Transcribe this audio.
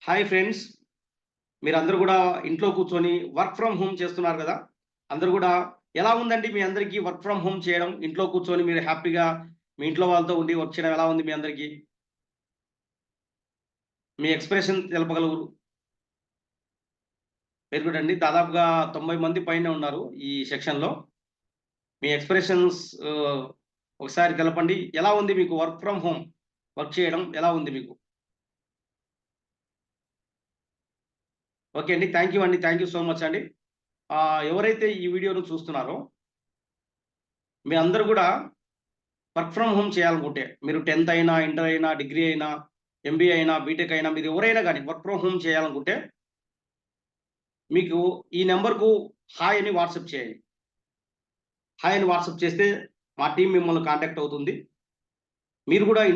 Hi friends. మీరందరూ గూడా ఇంట్లో కూర్చొని వర్క్ ఫ్రమ్ హోమ్ చేస్తున్నారు గదా! అందరూ గూడా ఎలా ఉందండి మీ అందరికీ వర్క్ ఫ్రమ్ హోమ్ చేయడం? ఇంట్లో కూర్చొని మీరు హ్యాపీగా మీ ఇంట్లో వాళ్ళతో ఉండి వర్క్ చేయడం ఎలా ఉంది మీ అందరికీ? మీ ఎక్స్‌ప్రెషన్ తెలపగలరు? వెరీ గుడ్ అండి. దాదాపుగా 90 మంది పైనే ఉన్నారు ఈ సెక్షన్‌లో. మీ ఎక్స్‌ప్రెషన్స్ ఆహ్, ఒకసారి తెలపండి. ఎలా ఉంది మీకు వర్క్ ఫ్రమ్ హోమ్ వర్క్ చేయడం ఎలా ఉంది మీకు? ఓకే అండి. థాంక్ యూ అండి. థాంక్ యూ సో మచ్ అండి. ఎవరైతే ఈ వీడియోను చూస్తున్నారో మీ అందరూ గూడా వర్క్ ఫ్రమ్ హోమ్ చేయాలనుకుంటే, మీరు 10థ్ అయినా, ఇంటర్ అయినా, డిగ్రీ అయినా, ఎంబీఏ అయినా, బీటెక్ అయినా మీరు ఎవరైనా గాని వర్క్ ఫ్రమ్ హోమ్ చేయాలనుకుంటే, మీకు ఈ నంబర్‌కు హాయ్ అని వాట్సాప్ చేయండి. హాయ్ అని వాట్సాప్ చేస్తే మా టీమ్ మిమ్మల్ని కాంటాక్ట్ అవుతుంది. మీరు గూడా